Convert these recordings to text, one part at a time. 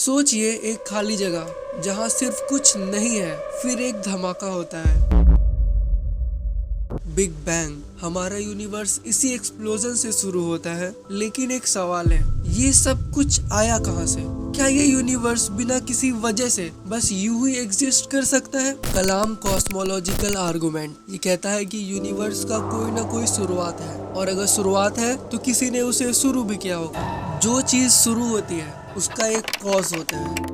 सोचिए एक खाली जगह जहाँ सिर्फ कुछ नहीं है, फिर एक धमाका होता है। Big bang. हमारा यूनिवर्स इसी एक्सप्लोजन से शुरू होता है, लेकिन एक सवाल है, ये सब कुछ आया कहाँ से? क्या ये यूनिवर्स बिना किसी वजह से बस यूं ही एग्जिस्ट कर सकता है? कलाम कॉस्मोलॉजिकल आर्गुमेंट ये कहता है कि यूनिवर्स का कोई ना कोई शुरुआत है, और अगर शुरुआत है तो किसी ने उसे शुरू भी किया होगा। जो चीज शुरू होती है उसका एक कॉज होता है।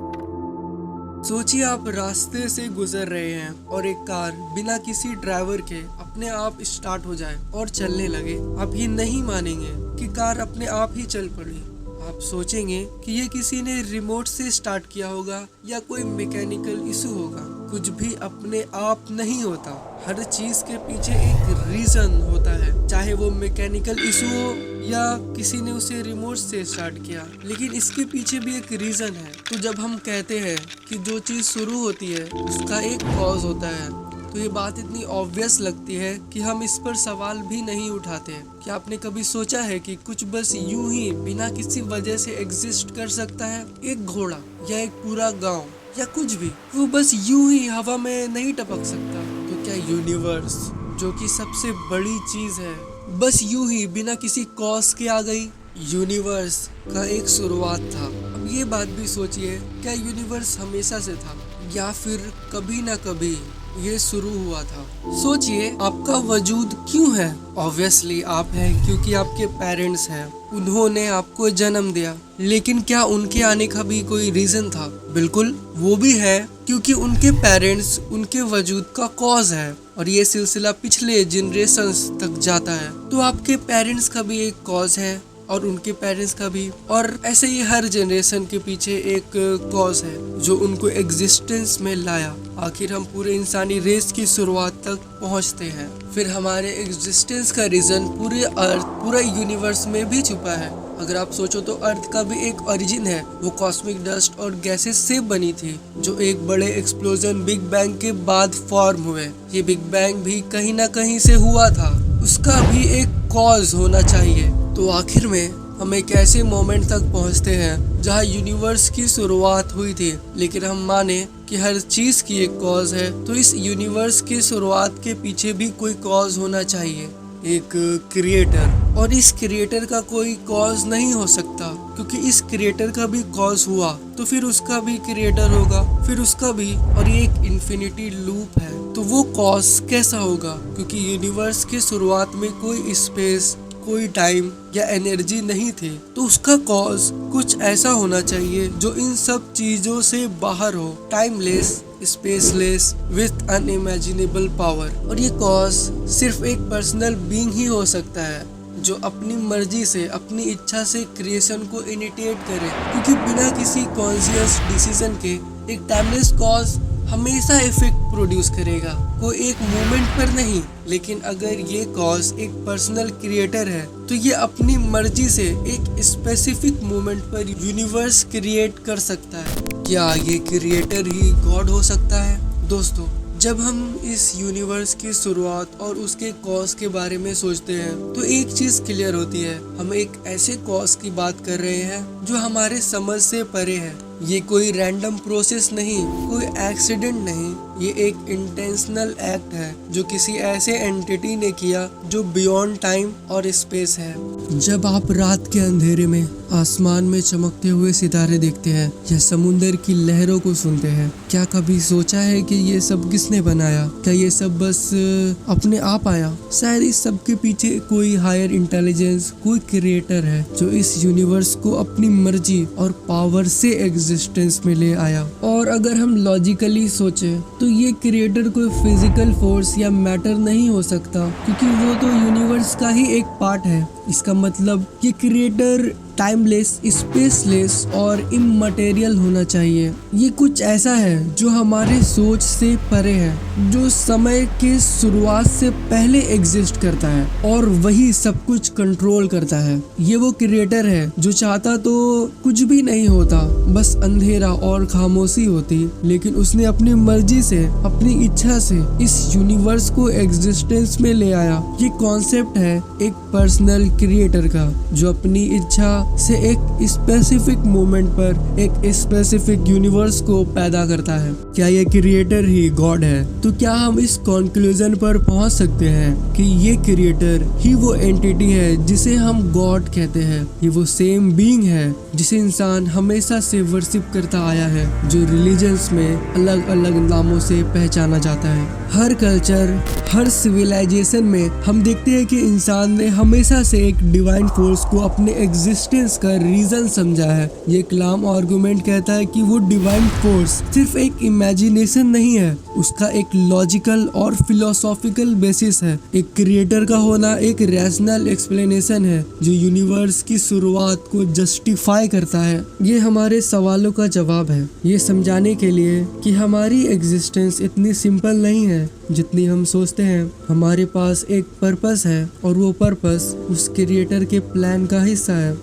सोचिए आप रास्ते से गुजर रहे हैं और एक कार बिना किसी ड्राइवर के अपने आप स्टार्ट हो जाए और चलने लगे। आप ये नहीं मानेंगे कि कार अपने आप ही चल पड़ी। आप सोचेंगे कि ये किसी ने रिमोट से स्टार्ट किया होगा या कोई मैकेनिकल इशू होगा। कुछ भी अपने आप नहीं होता, हर चीज के पीछे एक रीजन होता है, चाहे वो मैकेनिकल इशू हो या किसी ने उसे रिमोट से स्टार्ट किया, लेकिन इसके पीछे भी एक रीजन है। तो जब हम कहते हैं कि जो चीज शुरू होती है उसका एक कॉज होता है, तो ये बात इतनी ऑब्वियस लगती है कि हम इस पर सवाल भी नहीं उठाते। क्या आपने कभी सोचा है कि कुछ बस यूं ही बिना किसी वजह से एग्जिस्ट कर सकता है? एक घोड़ा या एक पूरा गांव या कुछ भी, वो बस यूं ही हवा में नहीं टपक सकता। तो क्या यूनिवर्स, जो कि सबसे बड़ी चीज है, बस यूं ही बिना किसी कॉज के आ गई? यूनिवर्स का एक शुरुआत था। अब ये बात भी सोचिए, क्या यूनिवर्स हमेशा से था या फिर कभी ना कभी ये शुरू हुआ था? सोचिए आपका वजूद क्यों है? ऑब्वियसली आप हैं क्योंकि आपके पेरेंट्स हैं, उन्होंने आपको जन्म दिया। लेकिन क्या उनके आने का भी कोई रीजन था? बिल्कुल, वो भी है, क्योंकि उनके पेरेंट्स उनके वजूद का कॉज है और ये सिलसिला पिछले जनरेशंस तक जाता है। तो आपके पेरेंट्स का भी एक कॉज है और उनके पेरेंट्स का भी, और ऐसे ही हर जनरेशन के पीछे एक कॉज है जो उनको एग्जिस्टेंस में लाया। आखिर हम पूरे इंसानी रेस की शुरुआत तक पहुंचते हैं। फिर हमारे एग्जिस्टेंस का रीजन पूरे अर्थ, पूरा यूनिवर्स में भी छुपा है। अगर आप सोचो तो अर्थ का भी एक ओरिजिन है, वो कॉस्मिक डस्ट और गैसेस से बनी थी, जो एक बड़े एक्सप्लोजन बिग बैंग के बाद फॉर्म हुए। ये बिग बैंग भी कहीं ना कहीं से हुआ था, उसका भी एक कॉज होना चाहिए। तो आखिर में हम एक ऐसे मोमेंट तक पहुंचते हैं जहां यूनिवर्स की शुरुआत हुई थी, लेकिन हम माने कि हर चीज की एक कॉज है, तो इस यूनिवर्स की शुरुआत के पीछे भी कोई कॉज होना चाहिए, एक क्रिएटर। और इस क्रिएटर का कोई कॉज नहीं हो सकता, क्योंकि इस क्रिएटर का भी कॉज हुआ तो फिर उसका भी क्रिएटर होगा, फिर उसका भी, और ये एक इन्फिनिटी लूप है। तो वो कॉज कैसा होगा? क्योंकि यूनिवर्स की शुरुआत में कोई स्पेस, कोई टाइम या एनर्जी नहीं थी, तो उसका कॉज कुछ ऐसा होना चाहिए जो इन सब चीजों से बाहर हो, timeless, spaceless, with unimaginable power. और ये कॉज सिर्फ एक पर्सनल बीइंग ही हो सकता है, जो अपनी मर्जी से, अपनी इच्छा से क्रिएशन को इनिशिएट करे, क्योंकि बिना किसी कॉन्शियस डिसीजन के एक टाइमलेस कॉज हमेशा इफेक्ट प्रोड्यूस करेगा, कोई एक मोमेंट पर नहीं। लेकिन अगर ये कॉज एक पर्सनल क्रिएटर है, तो ये अपनी मर्जी से एक स्पेसिफिक मोमेंट पर यूनिवर्स क्रिएट कर सकता है। क्या ये क्रिएटर ही गॉड हो सकता है? दोस्तों, जब हम इस यूनिवर्स की शुरुआत और उसके कॉज के बारे में सोचते हैं, तो एक चीज क्लियर होती है, हम एक ऐसे कॉज की बात कर रहे हैं जो हमारे समझ से परे है। ये कोई रैंडम प्रोसेस नहीं, कोई एक्सीडेंट नहीं, ये एक इंटेंशनल एक्ट है जो किसी ऐसे एंटिटी ने किया जो बियॉन्ड टाइम और स्पेस है। जब आप रात के अंधेरे में आसमान में चमकते हुए सितारे देखते हैं या समुंदर की लहरों को सुनते हैं, क्या कभी सोचा है कि ये सब किसने बनाया? क्या ये सब बस अपने आप आया? शायद इस सब के पीछे कोई हायर इंटेलिजेंस, कोई क्रिएटर है जो इस यूनिवर्स को अपनी मर्जी और पावर से एग्जिस्टेंस में ले आया। और अगर हम लॉजिकली सोचें तो ये क्रिएटर कोई फिजिकल फोर्स या मैटर नहीं हो सकता, क्योंकि वो तो यूनिवर्स का ही एक पार्ट है। इसका मतलब ये क्रिएटर टाइमलेस, स्पेसलेस और इममटेरियल होना चाहिए। ये कुछ ऐसा है जो हमारे सोच से परे है, जो समय के शुरुआत से पहले एग्जिस्ट करता है और वही सब कुछ कंट्रोल करता है। ये वो क्रिएटर है जो चाहता तो कुछ भी नहीं होता, बस अंधेरा और खामोशी होती, लेकिन उसने अपनी मर्जी से, अपनी इच्छा से इस यूनिवर्स को एग्जिस्टेंस में ले आया। ये कॉन्सेप्ट है एक पर्सनल क्रिएटर का, जो अपनी इच्छा से एक स्पेसिफिक मोमेंट पर एक स्पेसिफिक यूनिवर्स को पैदा करता है। क्या ये क्रिएटर ही गॉड है? तो क्या हम इस कंक्लूजन पर पहुंच सकते हैं कि ये क्रिएटर ही वो एंटिटी है जिसे हम गॉड कहते हैं? ये वो सेम बीइंग है जिसे इंसान हमेशा से वर्शिप करता आया है, जो रिलीजन्स में अलग अलग नामों से पहचाना जाता है। हर कल्चर, हर सिविलाइजेशन में हम देखते हैं कि इंसान ने हमेशा से एक डिवाइन फोर्स को अपने एग्जिस्टेंस का रीजन समझा है। ये कलाम आर्गुमेंट कहता है कि वो डिवाइन फोर्स सिर्फ एक इमेजिनेशन नहीं है, उसका एक लॉजिकल और फिलोसॉफिकल बेसिस है। एक क्रिएटर का होना एक रैशनल एक्सप्लेनेशन है जो यूनिवर्स की शुरुआत को जस्टिफाई करता है। ये हमारे सवालों का जवाब है, ये समझाने के लिए कि हमारी एग्जिस्टेंस इतनी सिंपल नहीं है जितनी हम सोचते हैं। हमारे पास एक पर्पस है और वो पर्पस उस क्रिएटर के प्लान का हिस्सा है।